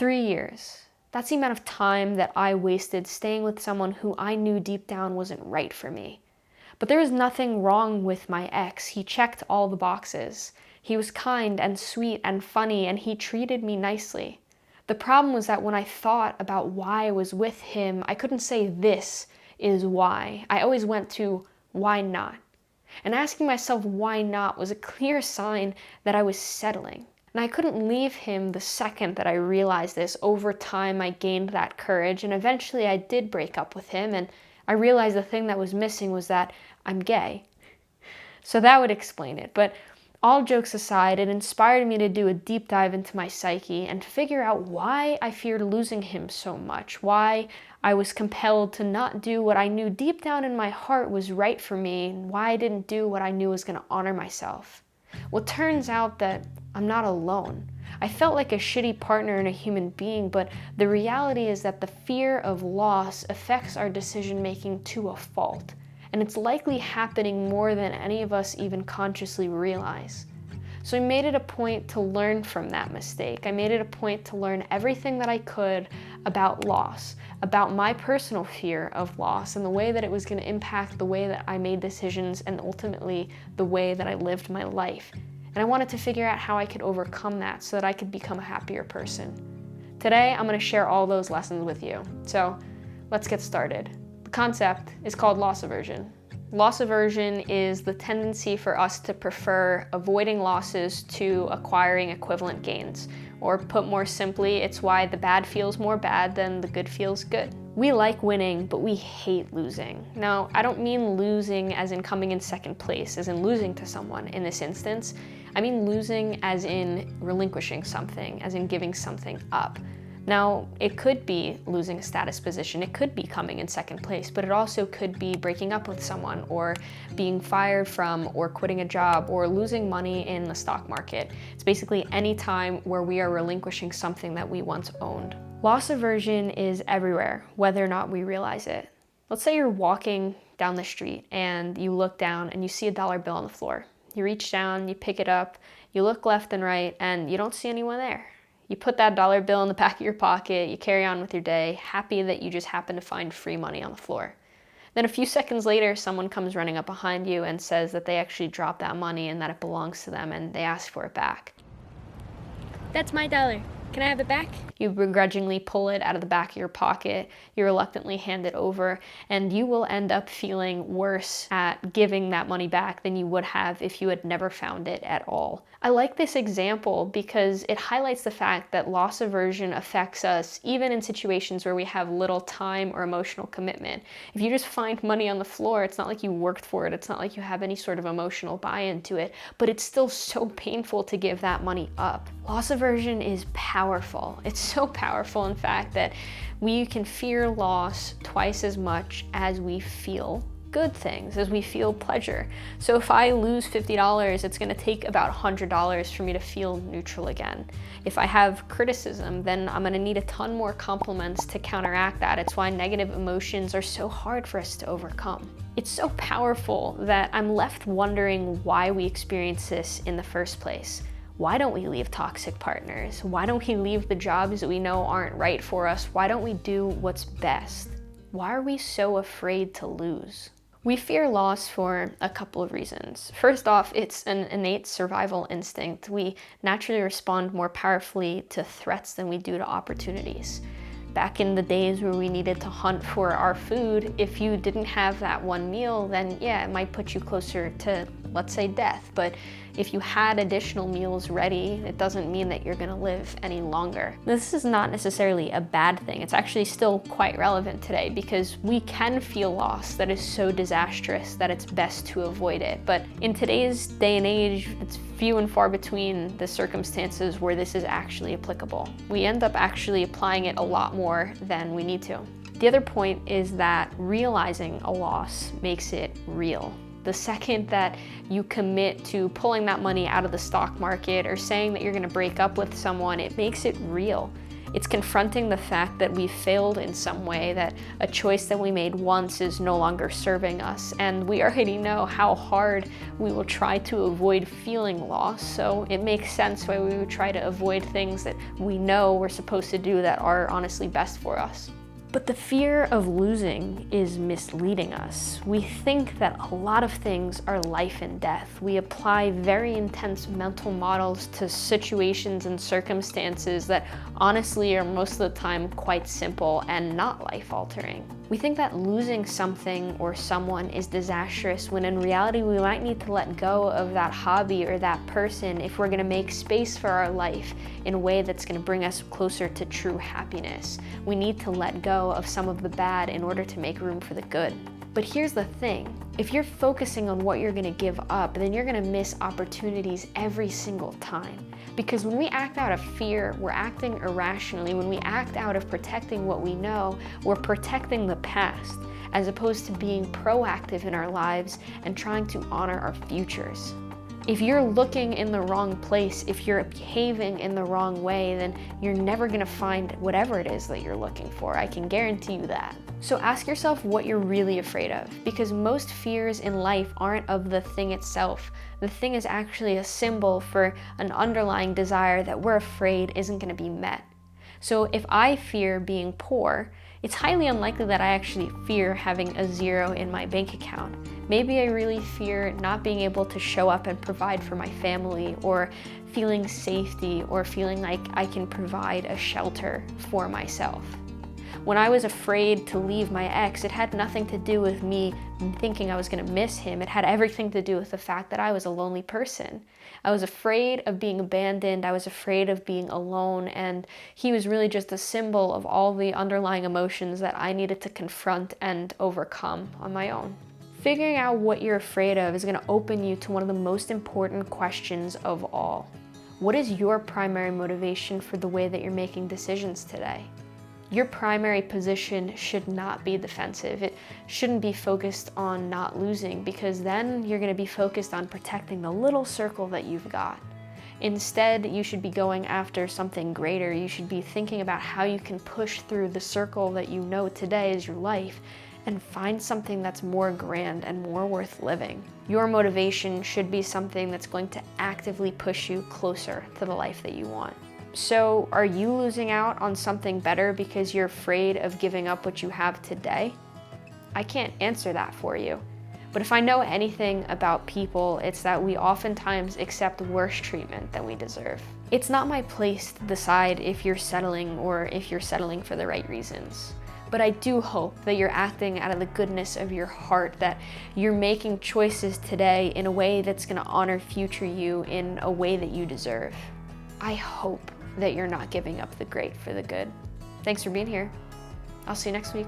3 years. That's the amount of time that I wasted staying with someone who I knew deep down wasn't right for me. But there was nothing wrong with my ex. He checked all the boxes. He was kind and sweet and funny, and he treated me nicely. The problem was that when I thought about why I was with him, I couldn't say this is why. I always went to why not? And asking myself why not was a clear sign that I was settling. And I couldn't leave him the second that I realized this. Over time, I gained that courage, and eventually I did break up with him, and I realized the thing that was missing was that I'm gay. So that would explain it. But all jokes aside, it inspired me to do a deep dive into my psyche and figure out why I feared losing him so much, why I was compelled to not do what I knew deep down in my heart was right for me, and why I didn't do what I knew was going to honor myself. Well, it turns out that I'm not alone. I felt like a shitty partner and a human being, but the reality is that the fear of loss affects our decision-making to a fault, and it's likely happening more than any of us even consciously realize. So I made it a point to learn from that mistake. I made it a point to learn everything that I could about loss, about my personal fear of loss, and the way that it was going to impact the way that I made decisions and ultimately the way that I lived my life. And I wanted to figure out how I could overcome that so that I could become a happier person. Today, I'm going to share all those lessons with you. So let's get started. The concept is called loss aversion. Loss aversion is the tendency for us to prefer avoiding losses to acquiring equivalent gains. Or put more simply, it's why the bad feels more bad than the good feels good. We like winning, but we hate losing. Now, I don't mean losing as in coming in second place, as in losing to someone in this instance. I mean losing as in relinquishing something, as in giving something up. Now, it could be losing a status position, it could be coming in second place, but it also could be breaking up with someone, or being fired from, or quitting a job, or losing money in the stock market. It's basically any time where we are relinquishing something that we once owned. Loss aversion is everywhere, whether or not we realize it. Let's say you're walking down the street and you look down and you see a dollar bill on the floor. You reach down, you pick it up, you look left and right, and you don't see anyone there. You put that dollar bill in the back of your pocket, you carry on with your day, happy that you just happen to find free money on the floor. Then a few seconds later, someone comes running up behind you and says that they actually dropped that money and that it belongs to them, and they ask for it back. That's my dollar. Can I have it back? You begrudgingly pull it out of the back of your pocket, you reluctantly hand it over, and you will end up feeling worse at giving that money back than you would have if you had never found it at all. I like this example because it highlights the fact that loss aversion affects us even in situations where we have little time or emotional commitment. If you just find money on the floor, it's not like you worked for it, it's not like you have any sort of emotional buy-in to it, but it's still so painful to give that money up. Loss aversion is powerful. It's so powerful, in fact, that we can fear loss twice as much as we feel good things, as we feel pleasure. So if I lose $50, it's going to take about $100 for me to feel neutral again. If I have criticism, then I'm going to need a ton more compliments to counteract that. It's why negative emotions are so hard for us to overcome. It's so powerful that I'm left wondering why we experience this in the first place. Why don't we leave toxic partners? Why don't we leave the jobs that we know aren't right for us? Why don't we do what's best? Why are we so afraid to lose? We fear loss for a couple of reasons. First off, it's an innate survival instinct. We naturally respond more powerfully to threats than we do to opportunities. Back in the days where we needed to hunt for our food, if you didn't have that one meal, then yeah, it might put you closer to, let's say, death. But if you had additional meals ready, it doesn't mean that you're gonna live any longer. This is not necessarily a bad thing. It's actually still quite relevant today because we can feel loss that is so disastrous that it's best to avoid it. But in today's day and age, it's few and far between the circumstances where this is actually applicable. We end up actually applying it a lot more than we need to. The other point is that realizing a loss makes it real. The second that you commit to pulling that money out of the stock market or saying that you're going to break up with someone, it makes it real. It's confronting the fact that we failed in some way, that a choice that we made once is no longer serving us, and we already know how hard we will try to avoid feeling loss, so it makes sense why we would try to avoid things that we know we're supposed to do that are honestly best for us. But the fear of losing is misleading us. We think that a lot of things are life and death. We apply very intense mental models to situations and circumstances that honestly are most of the time quite simple and not life-altering. We think that losing something or someone is disastrous when in reality we might need to let go of that hobby or that person if we're going to make space for our life in a way that's going to bring us closer to true happiness. We need to let go of some of the bad in order to make room for the good. But here's the thing, if you're focusing on what you're gonna give up, then you're gonna miss opportunities every single time. Because when we act out of fear, we're acting irrationally. When we act out of protecting what we know, we're protecting the past, as opposed to being proactive in our lives and trying to honor our futures. If you're looking in the wrong place, if you're behaving in the wrong way, then you're never gonna find whatever it is that you're looking for. I can guarantee you that. So ask yourself what you're really afraid of, because most fears in life aren't of the thing itself. The thing is actually a symbol for an underlying desire that we're afraid isn't gonna be met. So if I fear being poor, it's highly unlikely that I actually fear having a zero in my bank account. Maybe I really fear not being able to show up and provide for my family, or feeling safety, or feeling like I can provide a shelter for myself. When I was afraid to leave my ex, it had nothing to do with me thinking I was gonna miss him. It had everything to do with the fact that I was a lonely person. I was afraid of being abandoned, I was afraid of being alone, and he was really just a symbol of all the underlying emotions that I needed to confront and overcome on my own. Figuring out what you're afraid of is gonna open you to one of the most important questions of all. What is your primary motivation for the way that you're making decisions today? Your primary position should not be defensive. It shouldn't be focused on not losing, because then you're gonna be focused on protecting the little circle that you've got. Instead, you should be going after something greater. You should be thinking about how you can push through the circle that you know today is your life and find something that's more grand and more worth living. Your motivation should be something that's going to actively push you closer to the life that you want. So are you losing out on something better because you're afraid of giving up what you have today? I can't answer that for you. But if I know anything about people, it's that we oftentimes accept worse treatment than we deserve. It's not my place to decide if you're settling or if you're settling for the right reasons. But I do hope that you're acting out of the goodness of your heart, that you're making choices today in a way that's gonna honor future you in a way that you deserve. I hope that you're not giving up the great for the good. Thanks for being here. I'll see you next week.